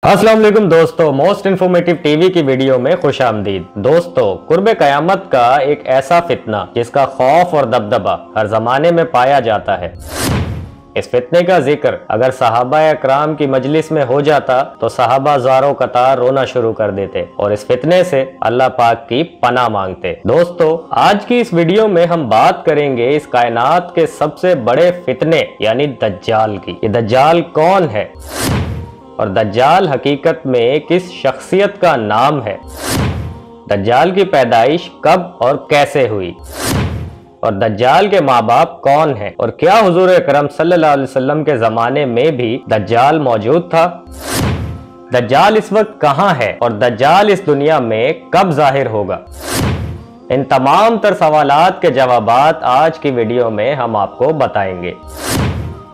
अस्सलाम वालेकुम दोस्तों, मोस्ट इन्फॉर्मेटिव टीवी की वीडियो में खुश आमदीद। दोस्तों, कुर्ब क़यामत का एक ऐसा फितना जिसका खौफ और दबदबा हर जमाने में पाया जाता है। इस फितने का जिक्र अगर सहाबा अकराम की मजलिस में हो जाता तो सहाबा ज़ारो कतार रोना शुरू कर देते और इस फितने से अल्लाह पाक की पनाह मांगते। दोस्तों, आज की इस वीडियो में हम बात करेंगे इस कायनात के सबसे बड़े फितने यानी दज्जाल की। ये दज्जाल कौन है और दज्जाल हकीकत में किस शख्सियत का नाम है, दज्जाल की पैदाइश कब और कैसे हुई, और दज्जाल के माँ बाप कौन हैं, और क्या हुजूर अकरम सल्लल्लाहु अलैहि वसल्लम के ज़माने में भी दज्जाल मौजूद था। दज्जाल इस वक्त कहाँ है और दज्जाल इस दुनिया में कब जाहिर होगा। इन तमाम तर सवालात के जवाबात आज की वीडियो में हम आपको बताएंगे।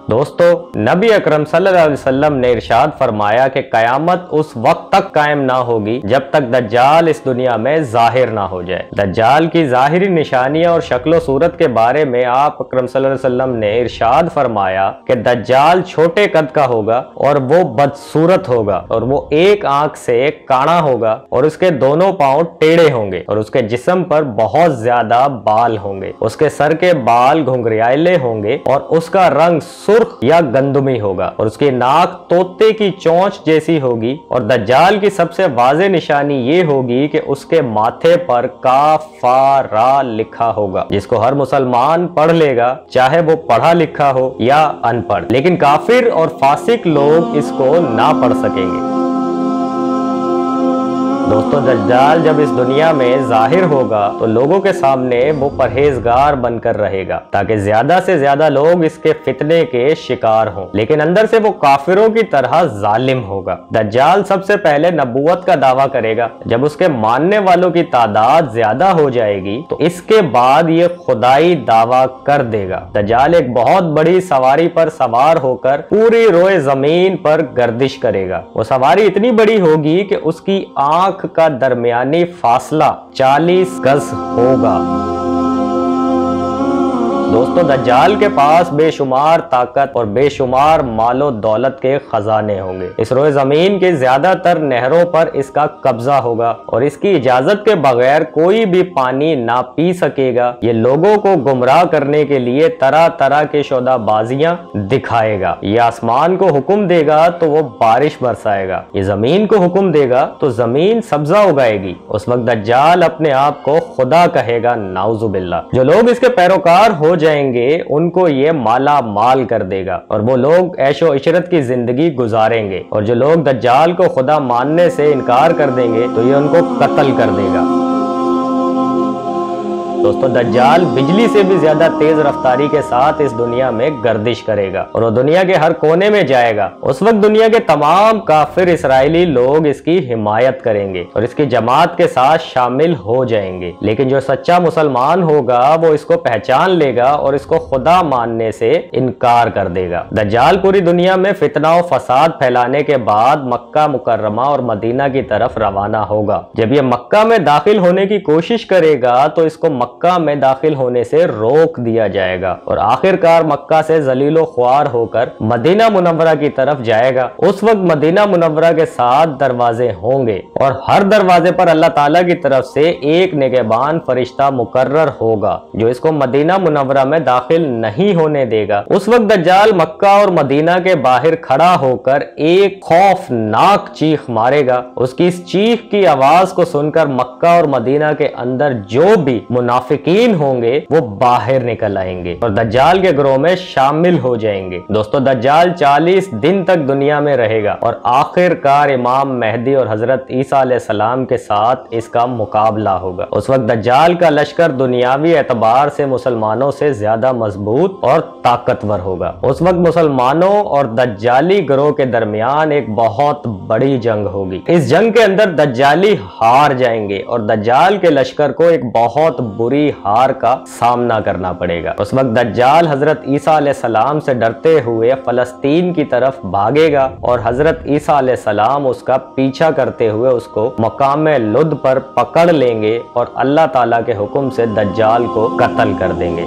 दोस्तों, नबी अकरम सल्लल्लाहु अलैहि वसल्लम ने इरशाद फरमाया कि क़यामत उस वक्त तक कायम ना होगी जब तक दज्जाल इस दुनिया में जाहिर ना हो जाए। दज्जाल की ज़ाहिरी निशानियां और शक्ल सूरत के बारे में आप अकरम सल्लल्लाहु अलैहि वसल्लम ने इरशाद फरमाया कि दज्जाल छोटे कद का होगा और वो बदसूरत होगा और वो एक आंख से काना होगा और उसके दोनों पांव टेढ़े होंगे और उसके जिस्म पर बहुत ज्यादा बाल होंगे। उसके सर के बाल घुंघरियाले होंगे और उसका रंग सुर्ख या गंदुमी होगा और उसकी नाक तोते की चोंच जैसी होगी। और दज्जाल की सबसे वाज़ेह निशानी ये होगी कि उसके माथे पर काफारा लिखा होगा, जिसको हर मुसलमान पढ़ लेगा, चाहे वो पढ़ा लिखा हो या अनपढ़। लेकिन काफिर और फासिक लोग इसको ना पढ़ सकेंगे। दोस्तों, दज्जाल जब इस दुनिया में जाहिर होगा तो लोगों के सामने वो परहेजगार बनकर रहेगा ताकि ज्यादा से ज्यादा लोग इसके फितने के शिकार हों, लेकिन अंदर से वो काफिरों की तरह जालिम होगा। दज्जाल सबसे पहले नबूवत का दावा करेगा। जब उसके मानने वालों की तादाद ज्यादा हो जाएगी तो इसके बाद ये खुदाई दावा कर देगा। दज्जाल एक बहुत बड़ी सवारी पर सवार होकर पूरी रोए जमीन पर गर्दिश करेगा। वो सवारी इतनी बड़ी होगी कि उसकी आंख का दरमियानी फासला 40 गज होगा। दोस्तों, दज्जाल के पास बेशुमार ताकत और बेशुमार मालो दौलत के खजाने होंगे। इस रोए जमीन के ज्यादातर नहरों पर इसका कब्जा होगा और इसकी इजाजत के बगैर कोई भी पानी ना पी सकेगा। ये लोगों को गुमराह करने के लिए तरह तरह के शोदाबाजियां दिखाएगा। ये आसमान को हुक्म देगा तो वो बारिश बरसाएगा, ये जमीन को हुक्म देगा तो जमीन सब्जा उगाएगी। उस वक्त दज्जाल अपने आप को खुदा कहेगा, नाउजुबिल्लाह। जो लोग इसके पैरोकार हो जाएंगे उनको ये माला माल कर देगा और वो लोग ऐशो इशरत की जिंदगी गुजारेंगे। और जो लोग दज्जाल को खुदा मानने से इनकार कर देंगे तो ये उनको कत्ल कर देगा। दोस्तों, दज्जाल बिजली से भी ज्यादा तेज रफ्तारी के साथ इस दुनिया में गर्दिश करेगा और वो दुनिया के हर कोने में जाएगा। उस वक्त दुनिया के तमाम काफिर इसराइली लोग इसकी हिमायत करेंगे और इसकी जमात के साथ शामिल हो जाएंगे। लेकिन जो सच्चा मुसलमान होगा वो इसको पहचान लेगा और इसको खुदा मानने से इनकार कर देगा। दज्जाल पूरी दुनिया में फितना और फसाद फैलाने के बाद मक्का मुकर्रमा और मदीना की तरफ रवाना होगा। जब ये मक्का में दाखिल होने की कोशिश करेगा तो इसको मक्का में दाखिल होने से रोक दिया जाएगा और आखिरकार मक्का से जलीलो ख्वार होकर मदीना मुनव्वरा की तरफ जाएगा। उस वक्त मदीना मुनव्वरा के 7 दरवाजे होंगे और हर दरवाजे पर अल्लाह ताला की तरफ से एक निगहबान फरिश्ता मुकर्रर होगा जो इसको मदीना मुनव्वरा में दाखिल नहीं होने देगा। उस वक्त दज्जाल मक्का और मदीना के बाहर खड़ा होकर एक खौफनाक चीख मारेगा। उसकी इस चीख की आवाज को सुनकर मक्का और मदीना के अंदर जो भी मुनाफिकीन होंगे वो बाहर निकल आएंगे और दज्जाल के ग्रोह में शामिल हो जाएंगे। दोस्तों, दज्जाल 40 दिन तक दुनिया में रहेगा और आखिरकार इमाम मेहदी और हजरत ईसा अलैहिस्सलाम के साथ इसका मुकाबला होगा। उस वक्त दज्जाल का लश्कर दुनियावी एतबार से मुसलमानों से ज्यादा मजबूत और ताकतवर होगा। उस वक्त मुसलमानों और दज्जाली ग्रोह के दरमियान एक बहुत बड़ी जंग होगी। इस जंग के अंदर दज्जाली हार जाएंगे और दज्जाल के लश्कर को एक बहुत बुरी हार का सामना करना पड़ेगा। उस वक्त दज्जाल हजरत ईसा अलैहिस्सलाम से डरते हुए फलस्तीन की तरफ भागेगा और हजरत ईसा अलैहिस्सलाम उसका पीछा करते हुए उसको मकाम लुद पर पकड़ लेंगे और अल्लाह ताला के हुक्म से दज्जाल को कत्ल कर देंगे।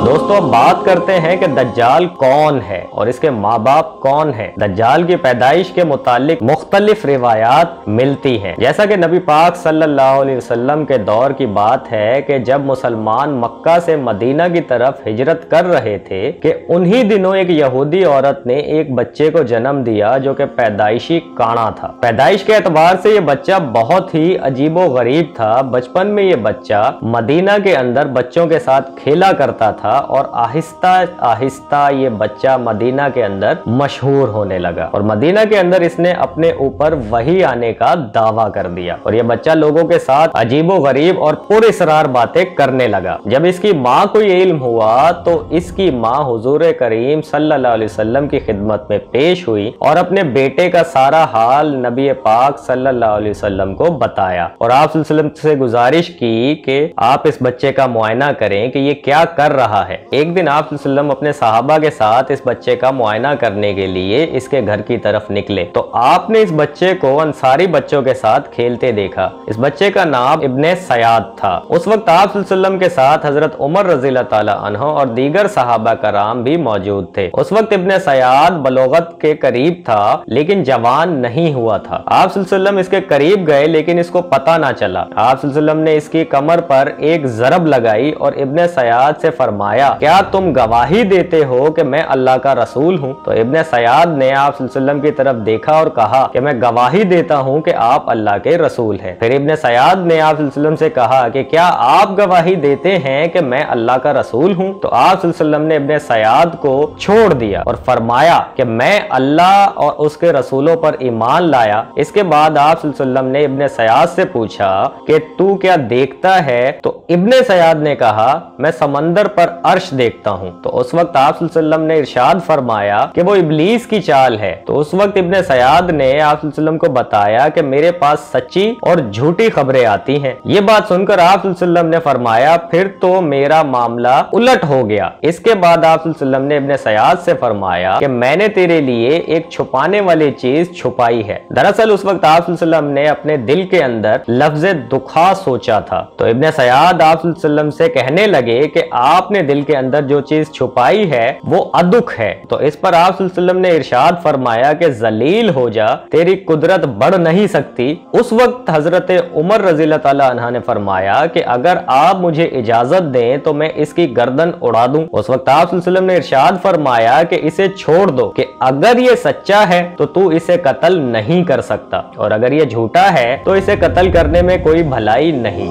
दोस्तों अब बात करते हैं कि दज्जाल कौन है और इसके माँ बाप कौन है। दज्जाल की पैदाइश के मुतालिक मुख्तलिफ रिवायात मिलती हैं। जैसा कि नबी पाक सल्लल्लाहु अलैहि वसल्लम के दौर की बात है कि जब मुसलमान मक्का से मदीना की तरफ हिजरत कर रहे थे कि उन्हीं दिनों एक यहूदी औरत ने एक बच्चे को जन्म दिया जो कि पैदाइशी काना था। पैदाइश के एतबार से ये बच्चा बहुत ही अजीबो गरीब था। बचपन में ये बच्चा मदीना के अंदर बच्चों के साथ खेला करता था और आहिस्ता आहिस्ता ये बच्चा मदीना के अंदर मशहूर होने लगा और मदीना के अंदर इसने अपने ऊपर वही आने का दावा कर दिया और ये बच्चा लोगों के साथ अजीबो गरीब और पुरअसरार बातें करने लगा। जब इसकी माँ को ये इल्म हुआ तो इसकी माँ हुजूर करीम सल्लल्लाहु अलैहि वसल्लम की खिदमत में पेश हुई और अपने बेटे का सारा हाल नबी पाक सल्लल्लाहु अलैहि वसल्लम को बताया और आप सल्लल्लाहु अलैहि वसल्लम से गुजारिश की कि आप इस बच्चे का मुआयना करें कि ये क्या कर रहा है। एक दिन आप सल्लल्लाहु अलैहि वसल्लम अपने सहाबा के साथ इस बच्चे का मुआयना करने के लिए इसके घर की तरफ निकले तो आपने इस बच्चे को अंसारी बच्चों के साथ खेलते देखा। इस बच्चे का नाम इब्ने सयाद था। उस वक्त आप सल्लल्लाहु अलैहि वसल्लम के साथ हजरत उमर रज़ियल्लाहु ताला अन्हु और दीगर सहाबा कराम भी मौजूद थे। उस वक्त इब्ने सयाद बलोगत के करीब था लेकिन जवान नहीं हुआ था। आप सल्लल्लाहु अलैहि वसल्लम इसके करीब गए लेकिन इसको पता ना चला। आप सल्लल्लाहु अलैहि वसल्लम ने इसकी कमर पर एक ज़रब लगाई और इब्ने सयाद से फरमाया, क्या तुम गवाही देते हो कि मैं अल्लाह का रसूल हूँ? तो इब्ने सयाद ने आप सल्लल्लाहु अलैहि वसल्लम की तरफ देखा और कहा कि मैं गवाही देता हूँ कि आप अल्लाह के रसूल हैं। फिर इब्ने सयाद ने आप सल्लल्लाहु अलैहि वसल्लम से कहा कि क्या आप गवाही देते हैं कि मैं अल्लाह का रसूल हूँ? तो आप सल्लल्लाहु अलैहि वसल्लम ने इब्ने सयाद को छोड़ दिया और फरमाया कि मैं अल्लाह और उसके रसूलों पर ईमान लाया। इसके बाद आप सल्लल्लाहु अलैहि वसल्लम ने इब्ने सयाद से पूछा कि तू क्या देखता है? तो इब्ने सयाद ने कहा मैं समंदर पर अर्श देखता हूँ। तो उस वक्त आप सल्लल्लाहु अलैहि वसल्लम ने इरशाद फरमाया कि वो इब्लीस की चाल है। तो उस वक्त इब्ने सयाद ने आप सल्लल्लाहु अलैहि वसल्लम को बताया कि मेरे पास सच्ची और झूठी खबरें आती हैं। ये बात सुनकर आप सल्लल्लाहु अलैहि वसल्लम ने फरमाया फिर तो मेरा मामला उलट हो गया। इसके बाद आप सल्लल्लाहु अलैहि वसल्लम ने इब्ने सयाद से फरमाया कि मैंने तेरे लिए एक छुपाने वाली चीज छुपाई है। दरअसल उस वक्त आप सल्लल्लाहु अलैहि वसल्लम ने अपने दिल के अंदर लफ्ज़ दुखा सोचा था। तो इब्ने सयाद आप सल्लल्लाहु अलैहि वसल्लम से कहने लगे कि आपने दिल के अंदर जो चीज छुपाई है वो अदुख है। तो इस पर आप सल्लल्लाहु अलैहि वसल्लम ने इरशाद फरमाया कि जलील हो जा, तेरी कुदरत बढ़ नहीं सकती। उस वक्त हजरत उमर रज़ियल्लाहु ताला अन्हा ने फरमाया कि अगर आप मुझे इजाजत दें तो मैं इसकी गर्दन उड़ा दूं। उस वक्त आप सल्लल्लाहु अलैहि वसल्लम ने इरशाद फरमाया कि इसे छोड़ दो कि अगर ये सच्चा है तो तू इसे कत्ल नहीं कर सकता और अगर ये झूठा है तो इसे कत्ल करने में कोई भलाई नहीं।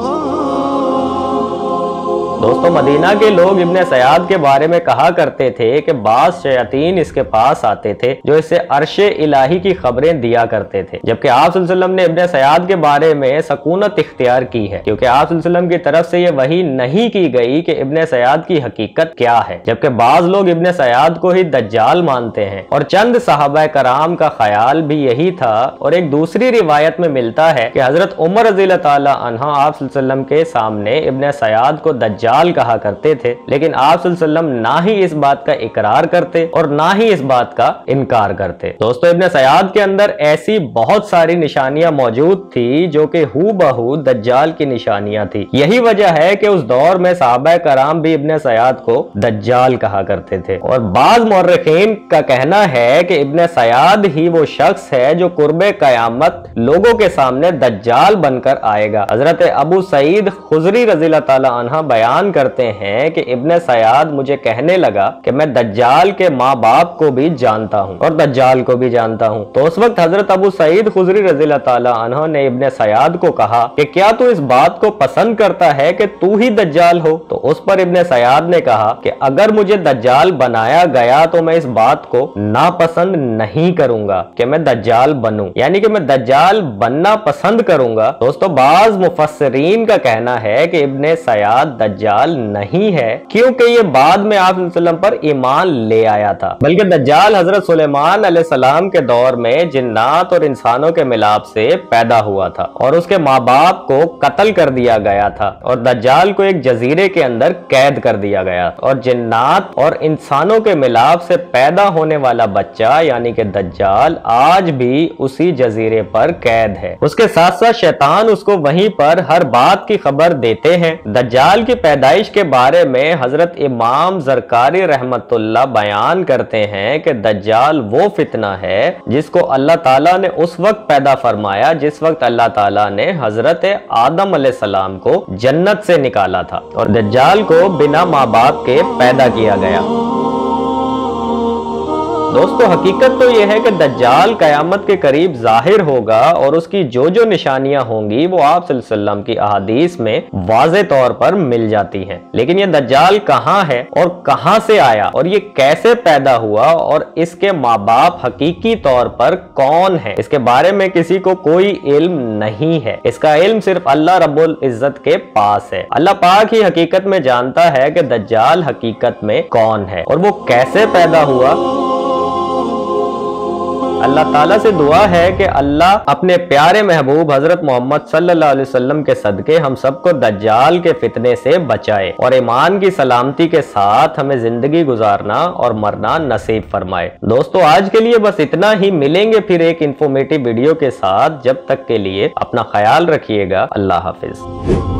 दोस्तों मदीना के लोग इब्ने सयाद के बारे में कहा करते थे कि बाज शयातीन इसके पास आते थे जो इसे अर्शे इलाही की खबरें दिया करते थे। जबकि आप सल्लल्लाहु अलैहि वसल्लम ने इब्ने सयाद के बारे में सकूनत इख्तियार की है क्योंकि आप सल्लल्लाहु अलैहि वसल्लम की तरफ से ये वही नहीं की गई कि इब्ने सयाद की हकीकत क्या है। जबकि बाज लोग इब्ने सयाद को ही दज्जाल मानते हैं और चंद सहाबा कराम का ख्याल भी यही था। और एक दूसरी रिवायत में मिलता है कि हजरत उमर रज़ियल्लाहु ताला अन्हा आप सल्लल्लाहु अलैहि वसल्लम के सामने इब्ने सयाद को दज्जाल कहा करते थे लेकिन आप सल्लल्लाहु अलैहि वसल्लम ना ही इस बात का इकरार करते और ना ही इस बात का इनकार करते। दोस्तों इब्ने सयाद के अंदर ऐसी बहुत सारी निशानियां मौजूद थी जो कि हू बहू दज्जाल की निशानियां थी। यही वजह है कि उस दौर में सहाबा कराम भी इब्ने सयाद को दज्जाल कहा करते थे और बाज मुअर्रिखीन का कहना है कि इब्ने सयाद ही वो शख्स है जो कुर्बे कयामत लोगों के सामने दज्जाल बनकर आएगा। हजरत अबू सईद खुजरी रज़ियल्लाहु ताला अन्हा बयान करते हैं कि इब्ने सयाद मुझे कहने लगा कि मैं दज्जाल के माँ बाप को भी जानता हूँ और दज्जाल को भी जानता हूँ। तो उस वक्त हजरत अबू सईद खुजरी रज़ियल्लाहु ताला अन्हु ने इब्ने सयाद को कहा कि क्या तू इस बात को पसंद करता है कि तू ही दज्जाल हो? तो उस पर इब्ने सयाद ने कहा कि अगर मुझे दज्जाल बनाया गया तो मैं इस बात को नापसंद नहीं करूंगा कि मैं दज्जाल बनूं, यानी कि मैं दज्जाल बनना पसंद करूंगा। दोस्तों बाज मुफस्सिरीन का कहना है कि इब्ने सयाद दज्जाल नहीं है क्योंकि ये बाद में आप सल्लल्लाहु अलैहि वसल्लम पर ईमान ले आया था, बल्कि दज्जाल हजरत सुलेमान अलैहिस्सलाम के दौर में जिन्नात और इंसानों के मिलाप से पैदा हुआ था और उसके माँ बाप को कत्ल कर दिया गया था और दज्जाल को एक जजीरे के अंदर कैद कर दिया गया और जिन्नात और इंसानों के मिलाप से पैदा होने वाला बच्चा यानी कि दज्जाल आज भी उसी जजीरे पर कैद है। उसके साथ साथ शैतान उसको वहीं पर हर बात की खबर देते हैं। दज्जाल की پیدائش کے بارے میں حضرت امام زرکاری رحمتullah بیان کرتے ہیں کہ دجال وہ فتنہ ہے جس کو اللہ تعالیٰ نے اس وقت پیدا فرمایا جس وقت اللہ تعالیٰ نے حضرت آدم علیہ السلام کو جنت سے نکالا تھا، اور دجال کو بنا ماں باپ کے پیدا کیا گیا۔ دوستو حقیقت تو یہ ہے کہ دجال قیامت کے قریب ظاہر ہوگا، اور اس کی جو جو نشانیاں ہوں گی وہ آپ صلی اللہ علیہ وسلم کی احادیث میں واضح طور پر مل جاتی ہیں۔ لیکن یہ دجال کہاں ہے اور کہاں سے آیا اور یہ کیسے پیدا ہوا اور اس کے ماں باپ حقیقی طور پر کون ہے، اس کے بارے میں کسی کو کوئی علم نہیں ہے۔ اس کا علم صرف اللہ رب العزت کے پاس ہے۔ اللہ پاک ہی حقیقت میں جانتا ہے کہ دجال حقیقت میں کون ہے اور وہ کیسے پیدا ہوا۔ اللہ تعالیٰ سے دعا ہے کہ اللہ اپنے پیارے محبوب حضرت محمد صلی اللہ علیہ وسلم کے صدقے ہم سب کو دجال کے فتنے سے بچائے اور ایمان کی سلامتی کے ساتھ ہمیں زندگی گزارنا اور مرنا نصیب فرمائے۔ دوستو آج کے لیے بس اتنا ہی، ملیں گے پھر ایک انفارمیٹیو ویڈیو کے ساتھ، جب تک کے لیے اپنا خیال رکھیے گا۔ اللہ حافظ۔